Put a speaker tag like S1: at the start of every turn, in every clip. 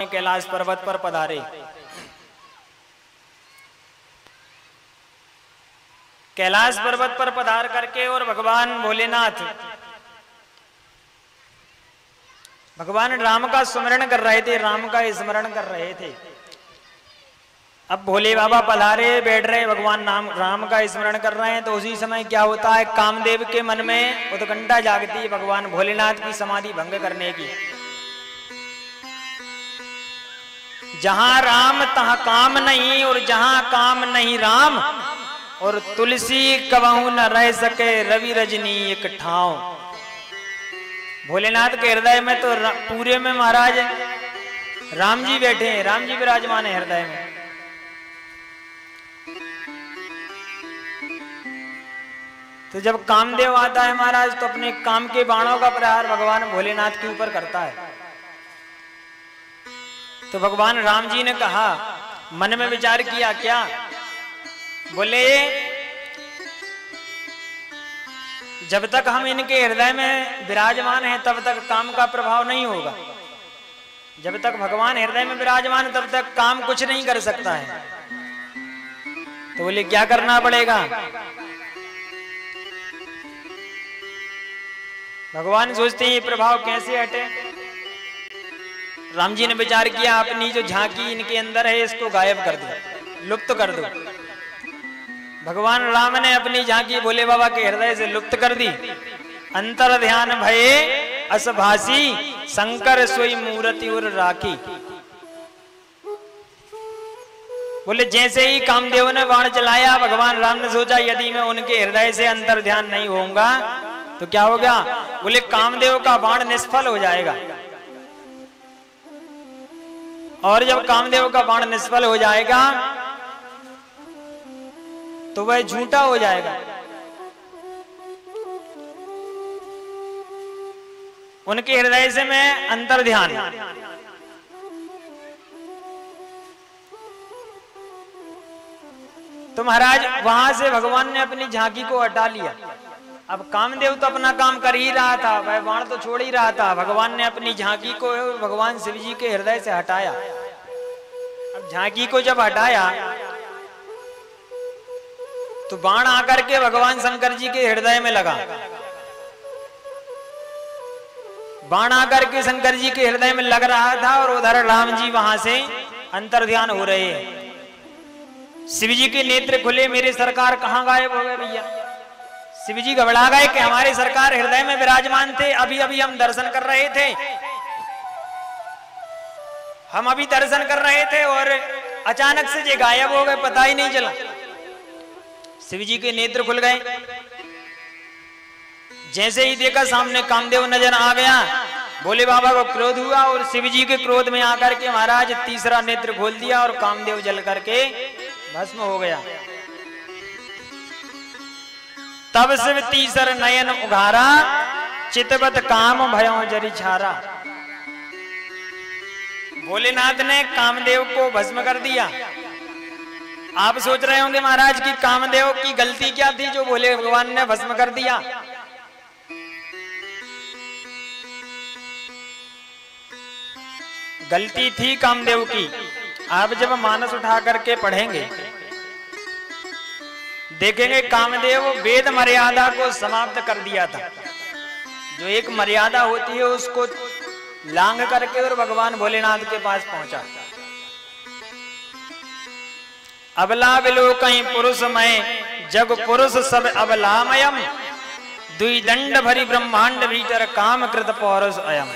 S1: कैलाश पर्वत पर पधारे। कैलाश पर्वत पर पधार करके और भगवान भोलेनाथ भगवान राम का स्मरण कर रहे थे, राम का स्मरण कर रहे थे। अब भोले बाबा पधारे, बैठ रहे, भगवान राम का स्मरण कर रहे हैं। तो उसी समय क्या होता है, कामदेव के मन में उत्कंठा जागती है भगवान भोलेनाथ की समाधि भंग करने की। जहां राम तहां काम नहीं, और जहां काम नहीं राम, और तुलसी कबहू न रह सके रवि रजनी एक ठाव। भोलेनाथ के हृदय में तो पूरे में महाराज राम जी बैठे हैं, राम जी विराजमान है हृदय में। तो जब कामदेव आता है महाराज, तो अपने काम के बाणों का प्रहार भगवान भोलेनाथ के ऊपर करता है। तो भगवान राम जी ने कहा, मन में विचार किया, क्या बोले, जब तक हम इनके हृदय में विराजमान हैं तब तक काम का प्रभाव नहीं होगा। जब तक भगवान हृदय में विराजमान तब तक काम कुछ नहीं कर सकता है। तो बोले क्या करना पड़ेगा? भगवान सोचते हैं ये प्रभाव कैसे हटे। राम जी ने विचार किया, अपनी जो झांकी इनके अंदर है इसको गायब कर दो, लुप्त कर दो। भगवान राम ने अपनी झांकी भोले बाबा के हृदय से लुप्त कर दी। अंतर ध्यान भये असभासी शंकर सोई मूर्ति उर राखी। बोले जैसे ही कामदेव ने बाण चलाया, भगवान राम ने सोचा यदि मैं उनके हृदय से अंतर ध्यान नहीं होऊंगा तो क्या हो गया? बोले कामदेव का बाण निष्फल हो जाएगा। और जब कामदेव का बाण निष्फल हो जाएगा तो वह झूठा हो जाएगा। उनके हृदय से मैं अंतर ध्यान, तो महाराज वहां से भगवान ने अपनी झांकी को हटा लिया। अब कामदेव तो अपना काम कर ही रहा था, वह बाण तो छोड़ ही रहा था। भगवान ने अपनी झांकी को भगवान शिव जी के हृदय से हटाया। अब झांकी को जब हटाया तो बाण आकर के भगवान शंकर जी के हृदय में लगा। बाण आकर के शंकर जी के हृदय में लग रहा था और उधर राम जी वहां से अंतर ध्यान हो रहे हैं। शिव जी के नेत्र खुले, मेरे सरकार कहां गायब हो गए भैया? शिव जी घबरा गए कि हमारे सरकार हृदय में विराजमान थे, अभी अभी हम दर्शन कर रहे थे, हम अभी दर्शन कर रहे थे और अचानक से ये गायब हो गए, पता ही नहीं चला। शिव जी के नेत्र खुल गए। जैसे ही देखा सामने कामदेव नजर आ गया, भोले बाबा को क्रोध हुआ और शिव जी के क्रोध में आकर के महाराज तीसरा नेत्र खोल दिया और कामदेव जल करके भस्म हो गया। तब शिव तीसर नयन उघारा, चितवत काम भयो जरी छारा। भोलेनाथ ने कामदेव को भस्म कर दिया। आप सोच रहे होंगे महाराज कि कामदेव की गलती क्या थी जो भोले भगवान ने भस्म कर दिया? गलती थी कामदेव की। आप जब मानस उठा करके पढ़ेंगे देखेंगे कामदेव वेद मर्यादा को समाप्त कर दिया था। जो एक मर्यादा होती है उसको लांघ करके और भगवान भोलेनाथ के पास पहुंचा। अबला बिलो कहीं पुरुष में जग पुरुष सब अबलामयम, दुई दंड भरी ब्रह्मांड भीतर काम कृत पौरुष अयम।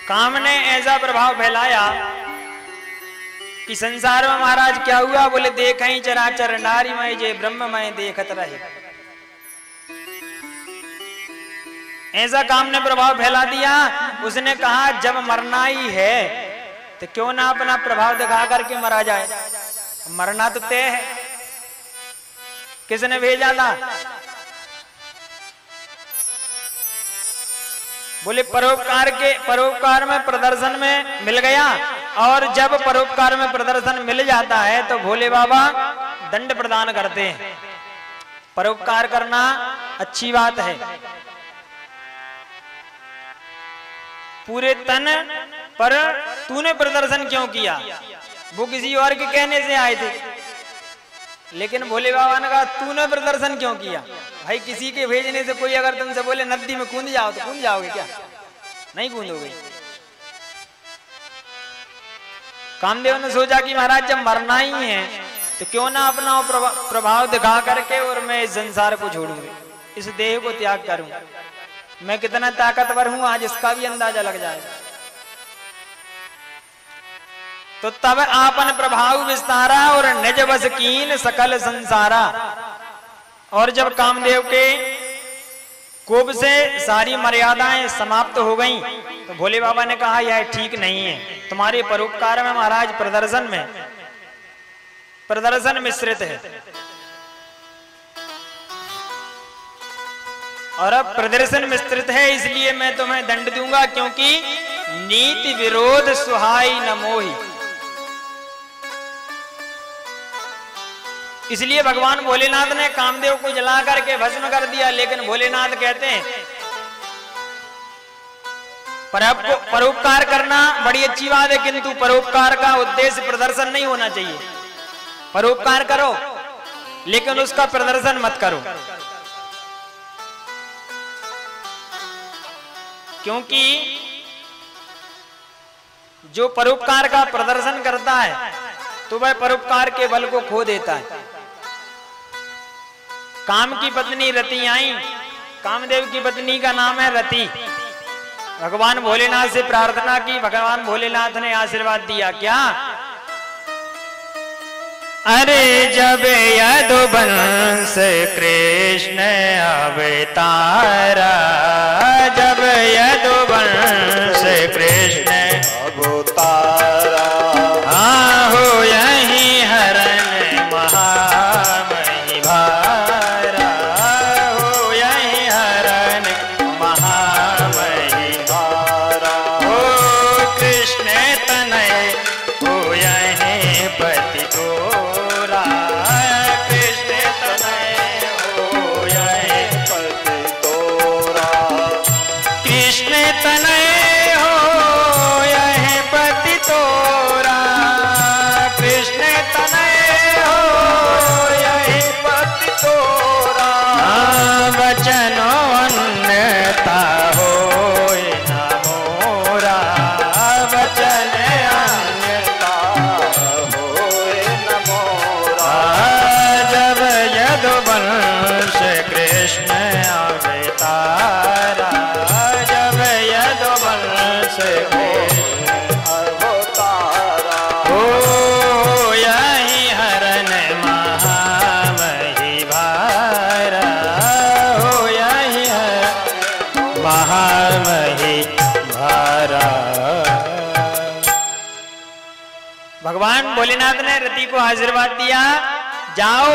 S1: काम ने ऐसा प्रभाव फैलाया कि संसार में महाराज क्या हुआ? बोले देखई चराचर नारीमय जे ब्रह्ममय देखत रहे। ऐसा काम ने प्रभाव फैला दिया। उसने कहा जब मरना ही है तो क्यों ना अपना प्रभाव दिखा करके मरा जाए। मरना तो तय है। किसने भेजा था? बोले परोपकार में प्रदर्शन में मिल गया। और जब परोपकार में प्रदर्शन मिल जाता है तो भोले बाबा दंड प्रदान करते हैं। परोपकार करना अच्छी बात है। पूरे तन पर तूने प्रदर्शन क्यों किया? वो किसी और के कहने से आए थे, लेकिन भोले बाबा ने कहा तूने प्रदर्शन क्यों किया? भाई किसी के भेजने से कोई अगर तुमसे बोले नदी में कूद जाओ तो कूद जाओगे क्या? नहीं कूदोगे। कामदेव ने सोचा कि महाराज जब मरना ही है तो क्यों ना अपना प्रभाव दिखा करके और मैं इस संसार को छोड़ूं, इस देह को त्याग करूं। मैं कितना ताकतवर हूं आज इसका भी अंदाजा लग जाएगा। तो तब आपन प्रभाव विस्तारा और निज बस कीन सकल संसारा। और जब कामदेव के कोप से सारी मर्यादाएं समाप्त हो गईं, तो भोले बाबा ने कहा यह ठीक नहीं है, तुम्हारे परोपकार में महाराज प्रदर्शन मिश्रित है। और अब प्रदर्शन मिश्रित है इसलिए मैं तुम्हें दंड दूंगा, क्योंकि नीति विरोध सुहाई न मोहि। इसलिए भगवान भोलेनाथ ने कामदेव को जला करके भस्म कर दिया। लेकिन भोलेनाथ कहते हैं परोपकार करना बड़ी अच्छी बात है, किंतु परोपकार का उद्देश्य प्रदर्शन नहीं होना चाहिए। परोपकार करो लेकिन उसका प्रदर्शन मत करो, क्योंकि जो परोपकार का प्रदर्शन करता है तो वह परोपकार के बल को खो देता है। काम की पत्नी रति आई, कामदेव की पत्नी का नाम है रति। भगवान भोलेनाथ से प्रार्थना की, भगवान भोलेनाथ ने आशीर्वाद दिया। क्या? अरे जब यदुवंश कृष्ण अवतारा, जब यदुवंश कृष्ण अवतारा, हाँ हो यही हरण महामही भारा, हो यही हरण महामही भारा। हो कृष्ण तनय हो यही पति तोरा, कृष्ण तनय हो यही पति तोरा, कृष्ण तनय भगवान भोलेनाथ ने रति को आशीर्वाद दिया, जाओ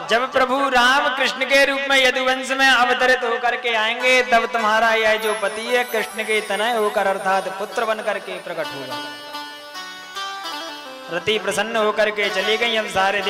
S1: जब प्रभु राम कृष्ण के रूप में यदुवंश में अवतरित होकर के आएंगे तब तुम्हारा यह जो पति है कृष्ण के तनय होकर अर्थात पुत्र बन करके प्रकट होगा। रति प्रसन्न होकर के चली गई। अब सारे